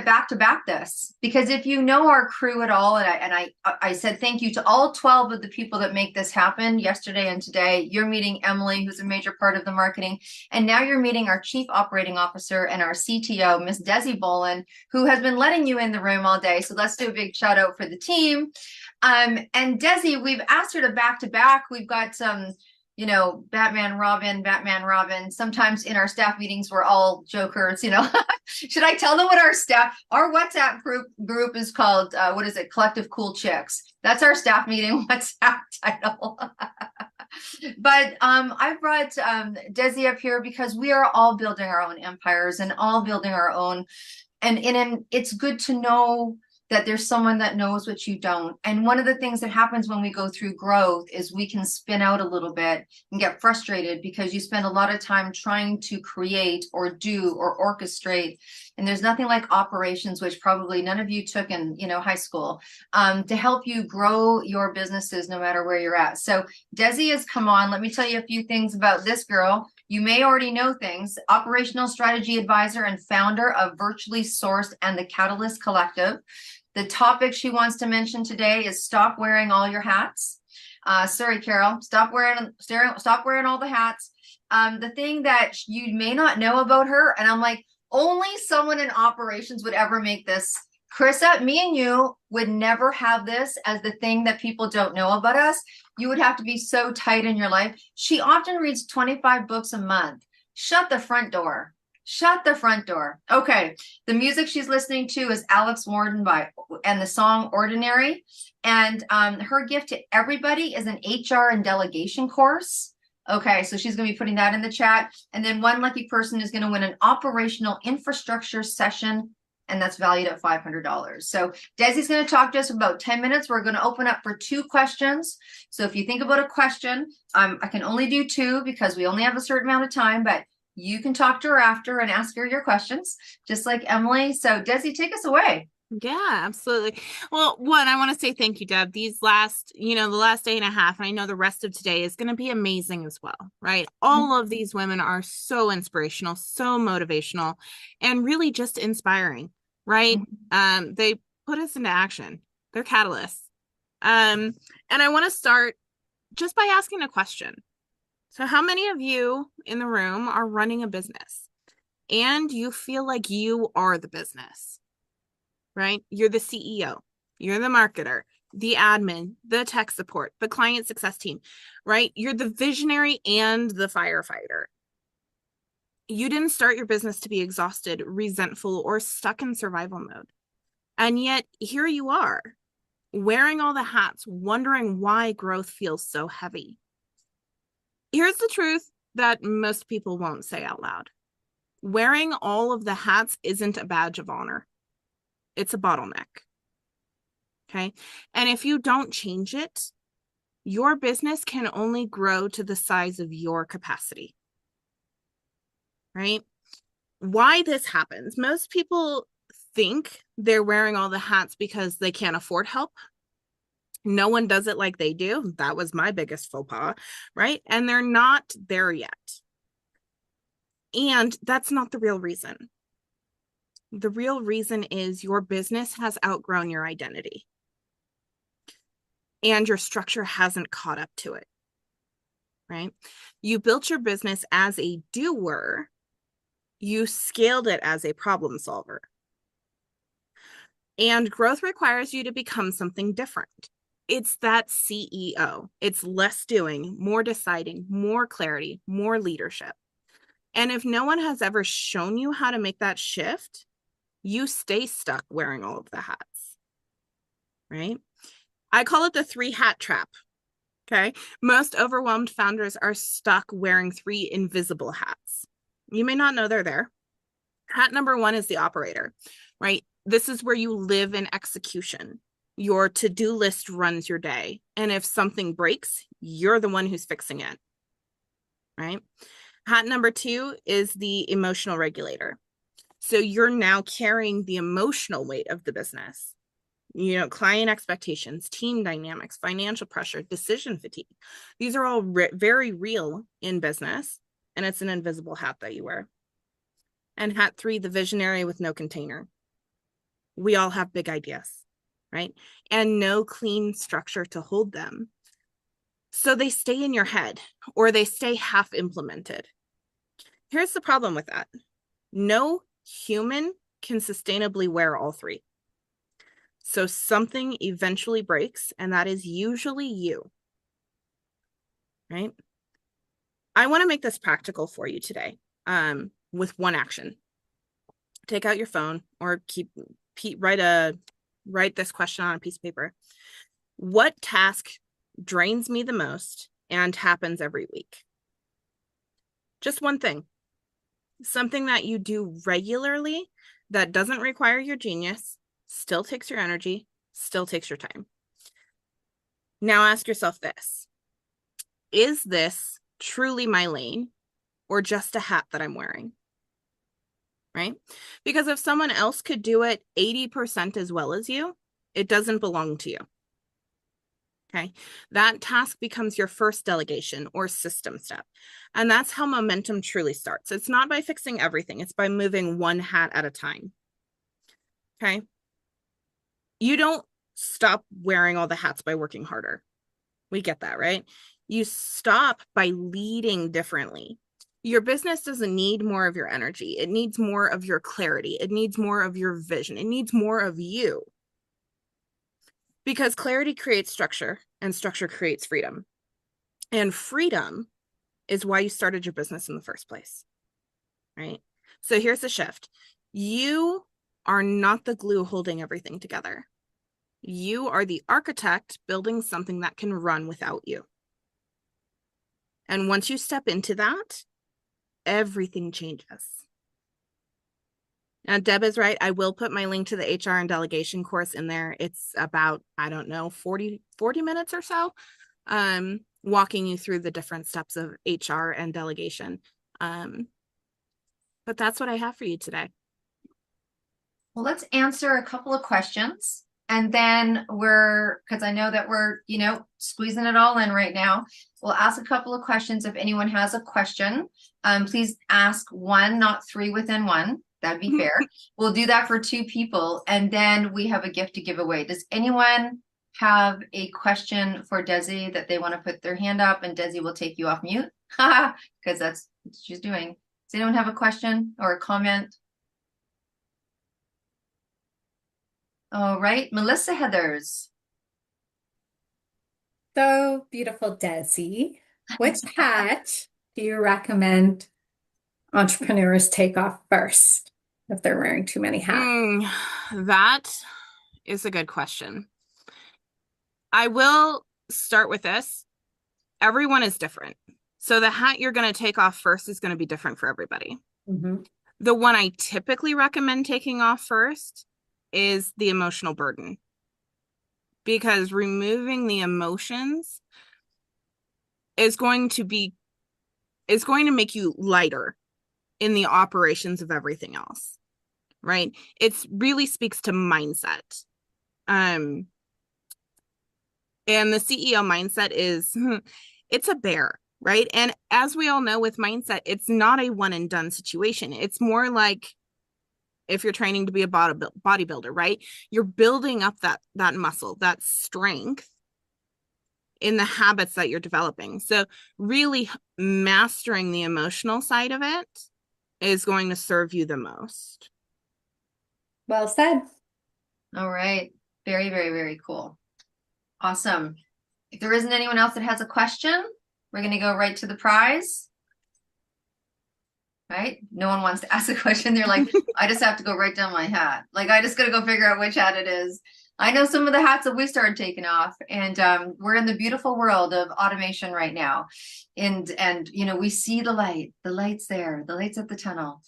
back to back this, because if you know our crew at all, and I said thank you to all 12 of the people that make this happen yesterday and today. You're meeting Emily, who's a major part of the marketing, and now you're meeting our chief operating officer and our CTO, Miss Desi Bolin, who has been letting you in the room all day. So let's do a big shout out for the team. And Desi, we've asked her to back to back. We've got some, Batman, Robin, Batman, Robin. Sometimes in our staff meetings, we're all jokers. Should I tell them what our WhatsApp group is called? What is it? Collective Cool Chicks. That's our staff meeting WhatsApp title. But I brought Desi up here because we are all building our own empires and all building our own. And it's good to know that there's someone that knows what you don't. And one of the things that happens when we go through growth is we can spin out a little bit and get frustrated because you spend a lot of time trying to create or do or orchestrate. And there's nothing like operations, which probably none of you took in, high school, to help you grow your businesses no matter where you're at. So Desi has come on. Let me tell you a few things about this girl. You may already know things. Operational strategy advisor and founder of Virtually Sourced and the Catalyst Collective. The topic she wants to mention today is stop wearing all your hats. Sorry, Carol, stop wearing all the hats. The thing that you may not know about her, and I'm like, only someone in operations would ever make this. Carissa, me and you would never have this as the thing that people don't know about us. You would have to be so tight in your life. She often reads 25 books a month. Shut the front door. Shut the front door. Okay. The music she's listening to is Alex Warden and the song Ordinary. And her gift to everybody is an HR and delegation course. Okay. So she's going to be putting that in the chat. And then one lucky person is going to win an operational infrastructure session. And that's valued at $500. So Desi's going to talk to us for about 10 minutes. We're going to open up for 2 questions. So if you think about a question, I can only do 2 because we only have a certain amount of time, but you can talk to her after and ask her your questions, just like Emily. So Desi, take us away. Yeah, absolutely. Well, one, I want to say thank you, Deb. The last day and a half, and I know the rest of today is going to be amazing as well, right? All of these women are so inspirational, so motivational, and really just inspiring, right? They put us into action. They're catalysts. And I want to start just by asking a question. So how many of you in the room are running a business and you feel like you are the business, right? You're the CEO, you're the marketer, the admin, the tech support, the client success team, right? You're the visionary and the firefighter. You didn't start your business to be exhausted, resentful, or stuck in survival mode. And yet here you are, wearing all the hats, wondering why growth feels so heavy. Here's the truth that most people won't say out loud. Wearing all of the hats isn't a badge of honor. It's a bottleneck. Okay. And if you don't change it, your business can only grow to the size of your capacity. Right? Why this happens? Most people think they're wearing all the hats because they can't afford help. No one does it like they do. That was my biggest faux pas, right? And they're not there yet. And that's not the real reason. The real reason is your business has outgrown your identity. And your structure hasn't caught up to it, right? You built your business as a doer. You scaled it as a problem solver. And growth requires you to become something different. It's that CEO. It's less doing, more deciding, more clarity, more leadership. And if no one has ever shown you how to make that shift, you stay stuck wearing all of the hats, right? I call it the 3-hat trap, okay? Most overwhelmed founders are stuck wearing 3 invisible hats. You may not know they're there. Hat number 1 is the operator, right? This is where you live in execution. Your to-do list runs your day. And if something breaks, you're the one who's fixing it, right? Hat number 2 is the emotional regulator. So you're now carrying the emotional weight of the business. Client expectations, team dynamics, financial pressure, decision fatigue. These are all very real in business, and it's an invisible hat that you wear. And hat 3, the visionary with no container. We all have big ideas, right? And no clean structure to hold them. So they stay in your head or they stay half implemented. Here's the problem with that. No human can sustainably wear all three. So something eventually breaks, and that is usually you, right? I want to make this practical for you today with one action. Take out your phone or write this question on a piece of paper. What task drains me the most and happens every week? Just one thing. Something that you do regularly that doesn't require your genius, still takes your energy, still takes your time. Now ask yourself this. Is this truly my lane or just a hat that I'm wearing? Right? Because if someone else could do it 80% as well as you, it doesn't belong to you. Okay. That task becomes your first delegation or system step. And that's how momentum truly starts. It's not by fixing everything. It's by moving one hat at a time. Okay. You don't stop wearing all the hats by working harder. We get that, right? You stop by leading differently. Your business doesn't need more of your energy. It needs more of your clarity. It needs more of your vision. It needs more of you. Because clarity creates structure and structure creates freedom. And freedom is why you started your business in the first place, right? So here's the shift. You are not the glue holding everything together. You are the architect building something that can run without you. And once you step into that, everything changes. Now, Deb is right. I will put my link to the HR and delegation course in there. It's about, I don't know, 40 minutes or so, walking you through the different steps of HR and delegation. But that's what I have for you today. Well, let's answer a couple of questions. And then because I know that we're, squeezing it all in right now. We'll ask a couple of questions. If anyone has a question, please ask one, not three within one. That'd be fair. We'll do that for two people. And then we have a gift to give away. Does anyone have a question for Desi that they want to put their hand up, and Desi will take you off mute? Because that's what she's doing. Does anyone have a question or a comment? All right, Melissa Heathers. So beautiful, Desi. Which hat do you recommend entrepreneurs take off first if they're wearing too many hats? That is a good question. I will start with this. Everyone is different. So the hat you're going to take off first is going to be different for everybody. Mm-hmm. The one I typically recommend taking off first is the emotional burden. Because removing the emotions is going to make you lighter in the operations of everything else, right? It really speaks to mindset. And the CEO mindset is, it's a bear, right? And as we all know with mindset, it's not a one and done situation. It's more like if you're training to be a bodybuilder, right? You're building up that muscle, that strength in the habits that you're developing. So really mastering the emotional side of it is going to serve you the most. Well said. All right. Very, very, very cool. Awesome. If there isn't anyone else that has a question, we're going to go right to the prize. Right? No one wants to ask a question. They're like, I just have to go write down my hat. Like, I just got to go figure out which hat it is. I know some of the hats that we started taking off, and we're in the beautiful world of automation right now. And we see the light, the light's there, the light's at the tunnel.